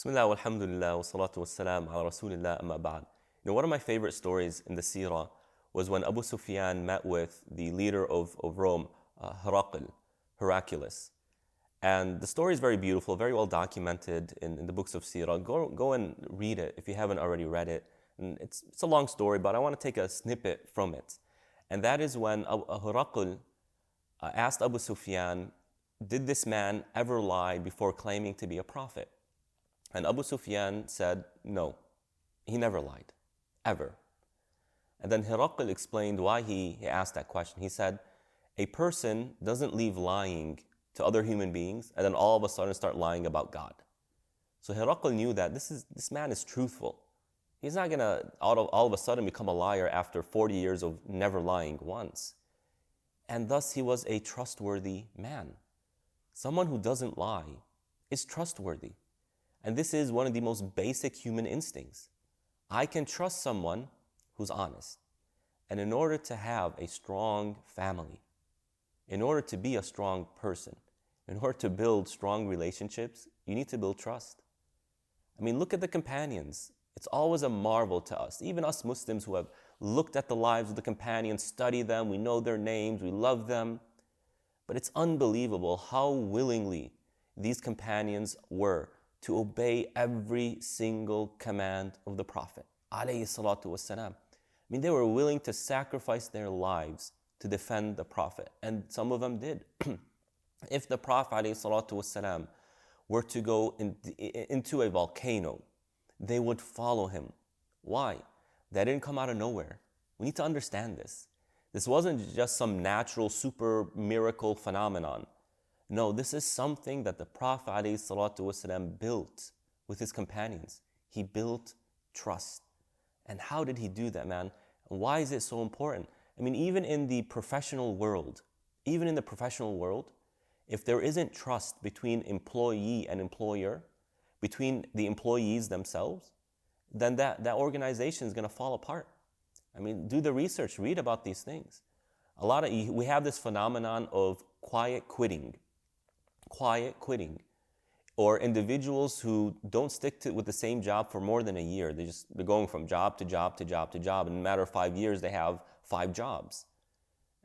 Bismillah, walhamdulillah, wa salatu wa salam ala rasulillah, amma ba'd. One of my favorite stories in the seerah was when Abu Sufyan met with the leader of Rome, Heraclius. And the story is very beautiful, very well documented in the books of seerah. Go and read it if you haven't already read it. And it's a long story, but I want to take a snippet from it. And that is when Heraclius asked Abu Sufyan, did this man ever lie before claiming to be a prophet? And Abu Sufyan said, no, he never lied, ever. And then Heraclius explained why he asked that question. He said, a person doesn't leave lying to other human beings and then all of a sudden start lying about God. So Heraclius knew that this man is truthful. He's not going to all of a sudden become a liar after 40 years of never lying once. And thus he was a trustworthy man. Someone who doesn't lie is trustworthy. And this is one of the most basic human instincts. I can trust someone who's honest. And in order to have a strong family, in order to be a strong person, in order to build strong relationships, you need to build trust. I mean, look at the companions. It's always a marvel to us, even us Muslims who have looked at the lives of the companions, study them, we know their names, we love them. But it's unbelievable how willingly these companions were to obey every single command of the Prophet, alayhi salatu wassalam. I mean, they were willing to sacrifice their lives to defend the Prophet, and some of them did. If the Prophet, alayhi salatu wassalam, were to go into a volcano, they would follow him. Why? That didn't come out of nowhere. We need to understand this. This wasn't just some natural super miracle phenomenon. No, this is something that the Prophet ﷺ built with his companions. He built trust. And how did he do that, man? And why is it so important? I mean, even in the professional world, if there isn't trust between employee and employer, between the employees themselves, then that organization is going to fall apart. I mean, do the research, read about these things. We have this phenomenon of quiet quitting, or individuals who don't stick with the same job for more than a year. They're going from job to job to job to job. In a matter of 5 years, they have 5 jobs.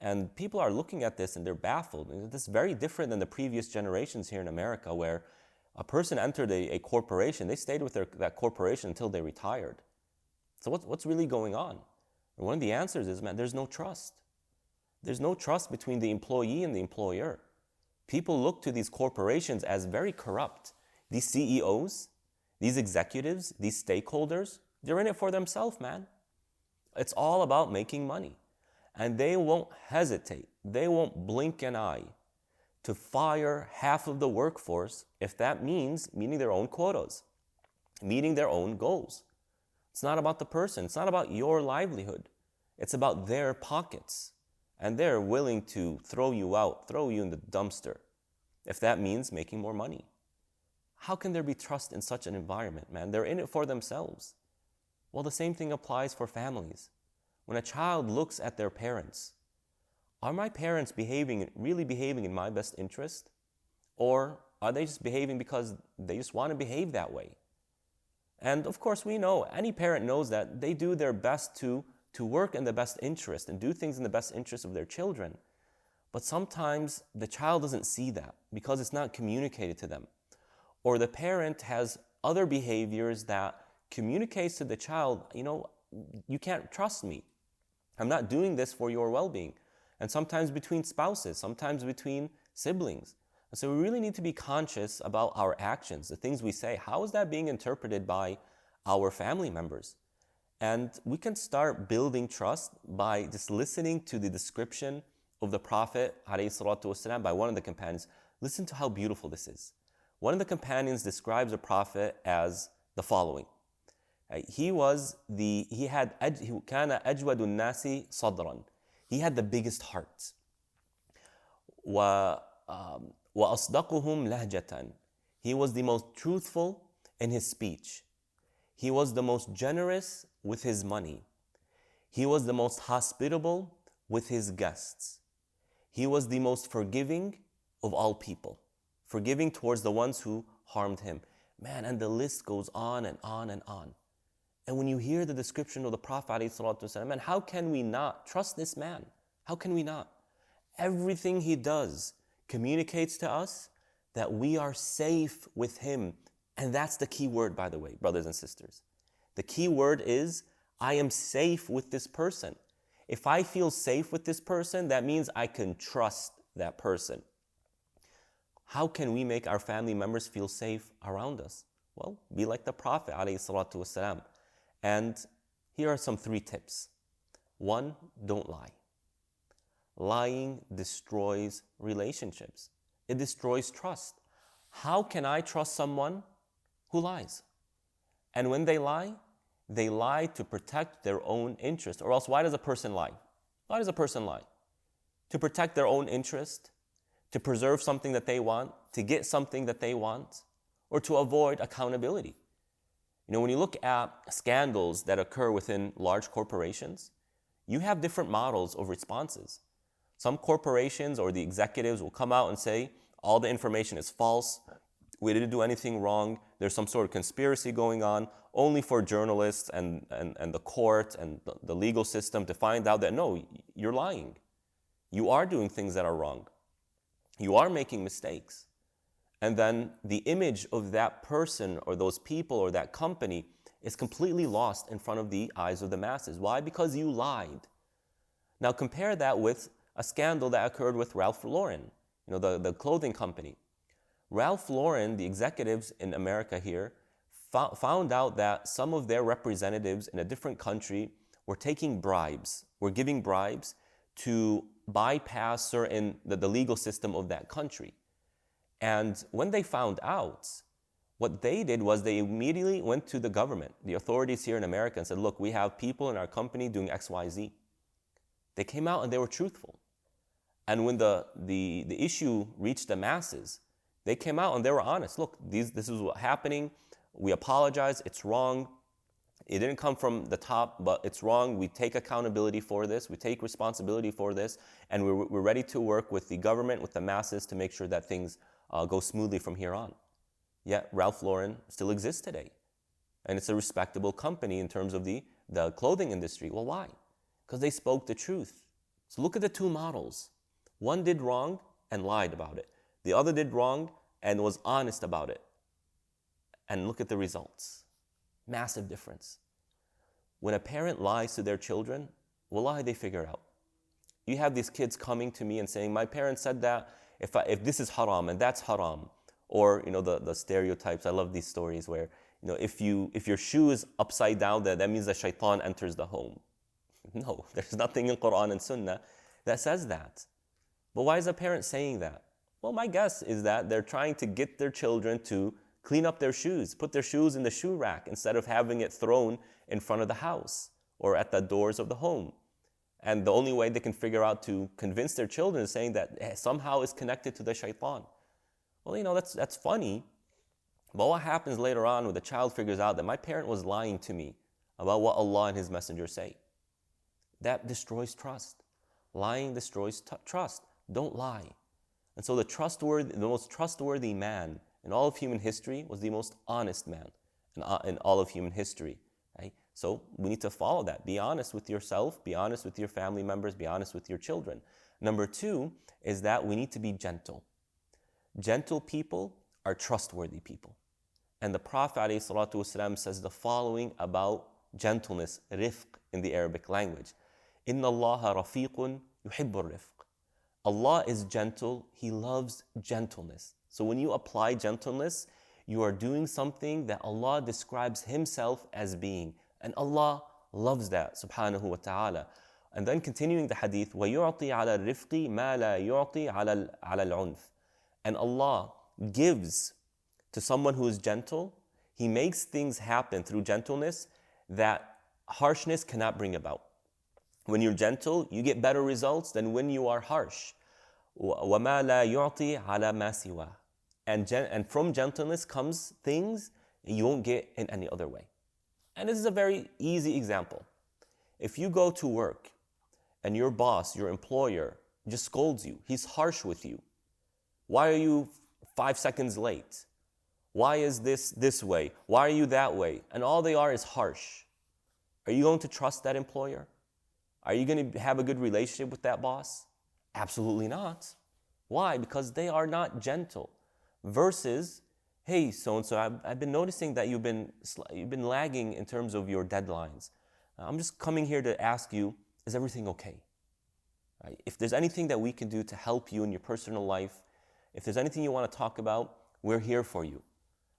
And people are looking at this and they're baffled. This is very different than the previous generations here in America, where a person entered a corporation, they stayed with that corporation until they retired. So what's really going on? And one of the answers is, man, there's no trust. There's no trust between the employee and the employer. People look to these corporations as very corrupt. These CEOs, these executives, these stakeholders, they're in it for themselves, man. It's all about making money. And they won't hesitate. They won't blink an eye to fire half of the workforce if that means meeting their own quotas, meeting their own goals. It's not about the person. It's not about your livelihood. It's about their pockets. And they're willing to throw you out, throw you in the dumpster, if that means making more money. How can there be trust in such an environment, man? They're in it for themselves. Well, the same thing applies for families. When a child looks at their parents, are my parents really behaving in my best interest? Or are they just behaving because they just want to behave that way? And of course, we know, any parent knows that they do their best to work in the best interest and do things in the best interest of their children. But sometimes the child doesn't see that because it's not communicated to them. Or the parent has other behaviors that communicates to the child, you can't trust me. I'm not doing this for your well-being. And sometimes between spouses, sometimes between siblings. And so we really need to be conscious about our actions, the things we say. How is that being interpreted by our family members? And we can start building trust by just listening to the description of the Prophet ﷺ by one of the companions. Listen to how beautiful this is. One of the companions describes the Prophet as the following. He had كان أجود الناس صدرا. He had the biggest heart. وأصدقهم لهجة. He was the most truthful in his speech. He was the most generous with his money. He was the most hospitable with his guests. He was the most forgiving of all people, forgiving towards the ones who harmed him. Man, and the list goes on and on and on. And when you hear the description of the Prophet ﷺ, man, how can we not trust this man? How can we not? Everything he does communicates to us that we are safe with him. And that's the key word, by the way, brothers and sisters. The key word is, I am safe with this person. If I feel safe with this person, that means I can trust that person. How can we make our family members feel safe around us? Well, be like the Prophet ﷺ. And here are some 3 tips. 1, don't lie. Lying destroys relationships. It destroys trust. How can I trust someone who lies? And when they lie to protect their own interest. Or else, why does a person lie? Why does a person lie? To protect their own interest, to preserve something that they want, to get something that they want, or to avoid accountability. You know, when you look at scandals that occur within large corporations, you have different models of responses. Some corporations or the executives will come out and say, all the information is false, we didn't do anything wrong, there's some sort of conspiracy going on, only for journalists and the court and the legal system to find out that, no, you're lying. You are doing things that are wrong. You are making mistakes. And then the image of that person or those people or that company is completely lost in front of the eyes of the masses. Why? Because you lied. Now compare that with a scandal that occurred with Ralph Lauren, the clothing company. Ralph Lauren, the executives in America here, found out that some of their representatives in a different country were taking bribes, were giving bribes to bypass the legal system of that country. And when they found out, what they did was they immediately went to the government, the authorities here in America, and said, look, we have people in our company doing X, Y, Z. They came out and they were truthful. And when the issue reached the masses, they came out and they were honest. Look, this is what's happening. We apologize. It's wrong. It didn't come from the top, but it's wrong. We take accountability for this. We take responsibility for this. And we're ready to work with the government, with the masses, to make sure that things go smoothly from here on. Yet Ralph Lauren still exists today. And it's a respectable company in terms of the clothing industry. Well, why? Because they spoke the truth. So look at the 2 models. One did wrong and lied about it. The other did wrong and was honest about it. And look at the results. Massive difference. When a parent lies to their children, wallahi, they figure it out. You have these kids coming to me and saying, my parents said that if this is haram and that's haram. Or, the stereotypes. I love these stories where, if your shoe is upside down, that means the shaitan enters the home. No, there's nothing in Quran and Sunnah that says that. But why is a parent saying that? Well, my guess is that they're trying to get their children to clean up their shoes, put their shoes in the shoe rack instead of having it thrown in front of the house or at the doors of the home. And the only way they can figure out to convince their children is saying that somehow it's connected to the shaitan. Well, that's funny. But what happens later on when the child figures out that my parent was lying to me about what Allah and His Messenger say? That destroys trust. Lying destroys trust. Don't lie. And so the most trustworthy man in all of human history was the most honest man in all of human history. Right? So we need to follow that. Be honest with yourself, be honest with your family members, be honest with your children. Number 2 is that we need to be gentle. Gentle people are trustworthy people. And the Prophet ﷺ says the following about gentleness, rifq in the Arabic language. Inna Allaha rafiqun yuhibbur rifq. Allah is gentle, He loves gentleness. So when you apply gentleness, you are doing something that Allah describes Himself as being. And Allah loves that, subhanahu wa ta'ala. And then continuing the hadith, وَيُعْطِي عَلَى الرِّفْقِ مَا لَا يُعْطِي عَلَى الْعُنْفِ. And Allah gives to someone who is gentle, He makes things happen through gentleness that harshness cannot bring about. When you're gentle, you get better results than when you are harsh. وَمَا لَا يُعْطِي عَلَى مَا سِوَاهُ. And from gentleness comes things you won't get in any other way. And this is a very easy example. If you go to work and your boss, your employer, just scolds you, he's harsh with you. Why are you 5 seconds late? Why is this way? Why are you that way? And all they are is harsh. Are you going to trust that employer? Are you going to have a good relationship with that boss? Absolutely not. Why? Because they are not gentle. Versus, hey, so-and-so, I've been noticing that you've been lagging in terms of your deadlines. I'm just coming here to ask you, is everything okay? Right? If there's anything that we can do to help you in your personal life, if there's anything you want to talk about, we're here for you.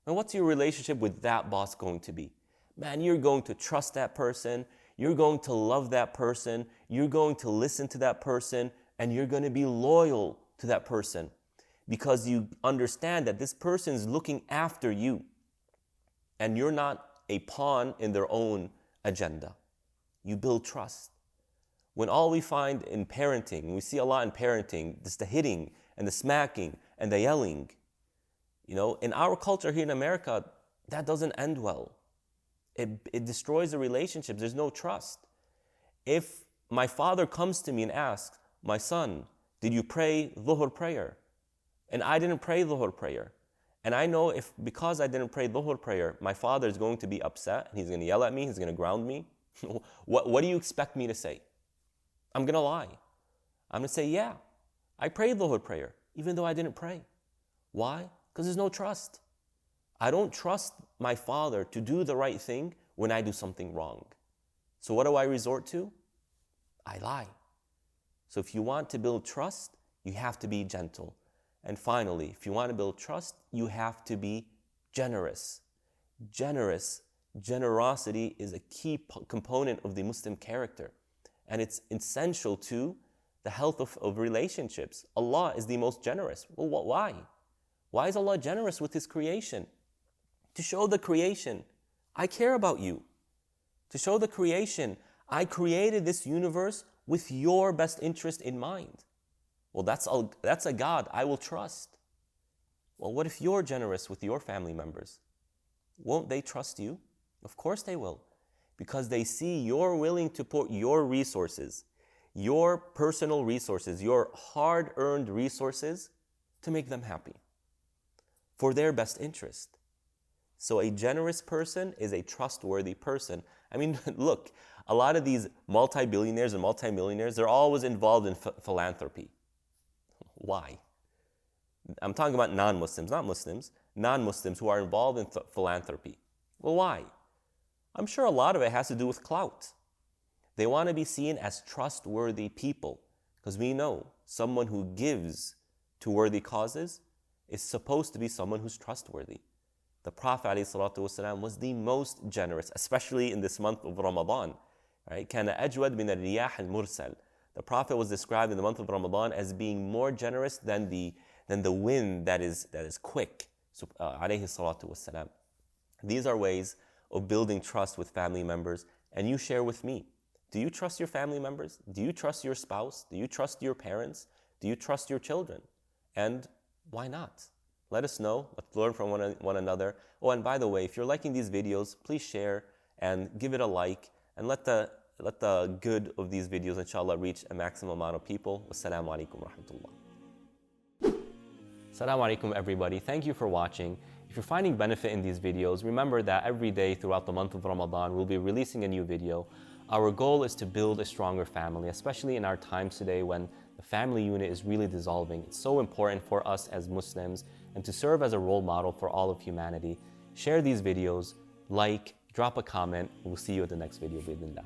And what's your relationship with that boss going to be? Man, you're going to trust that person, you're going to love that person, you're going to listen to that person, and you're going to be loyal to that person because you understand that this person is looking after you and you're not a pawn in their own agenda. You build trust. When all we find in parenting, we see a lot in parenting, just the hitting and the smacking and the yelling. You know, in our culture here in America, that doesn't end well. It destroys the relationships. There's no trust. If my father comes to me and asks, my son, did you pray Dhuhr prayer? And I didn't pray Dhuhr prayer. And I know if because I didn't pray Dhuhr prayer, my father is going to be upset and he's going to yell at me, he's going to ground me. What do you expect me to say? I'm going to lie. I'm going to say, yeah, I prayed Dhuhr prayer, even though I didn't pray. Why? Because there's no trust. I don't trust my father to do the right thing when I do something wrong. So what do I resort to? I lie. So if you want to build trust, you have to be gentle. And finally, if you want to build trust, you have to be generous. Generosity is a key component of the Muslim character. And it's essential to the health of relationships. Allah is the most generous. Well, why? Why is Allah generous with His creation? To show the creation, I care about you. To show the creation, I created this universe with your best interest in mind. Well, that's a God I will trust. Well, what if you're generous with your family members? Won't they trust you? Of course they will. Because they see you're willing to put your resources, your personal resources, your hard-earned resources to make them happy for their best interest. So a generous person is a trustworthy person. I mean, look, a lot of these multi-billionaires and multi-millionaires, they're always involved in philanthropy. Why? I'm talking about non-Muslims, not Muslims, non-Muslims who are involved in philanthropy. Well, why? I'm sure a lot of it has to do with clout. They want to be seen as trustworthy people because we know someone who gives to worthy causes is supposed to be someone who's trustworthy. The Prophet ﷺ was the most generous, especially in this month of Ramadan. Right? كان أجود من الرياح المرسل. The Prophet was described in the month of Ramadan as being more generous than the wind that is quick. عليه الصلاة والسلام. These are ways of building trust with family members, and you share with me. Do you trust your family members? Do you trust your spouse? Do you trust your parents? Do you trust your children? And why not? Let us know. Let's learn from one another. Oh, and by the way, if you're liking these videos, please share and give it a like, and let the good of these videos, inshallah, reach a maximum amount of people. Wassalamu alaikum wa rahmatullah. Assalamu alaikum, everybody. Thank you for watching. If you're finding benefit in these videos, remember that every day throughout the month of Ramadan, we'll be releasing a new video. Our goal is to build a stronger family, especially in our times today when the family unit is really dissolving. It's so important for us as Muslims and to serve as a role model for all of humanity. Share these videos, like, drop a comment. We'll see you at the next video. Bismillah.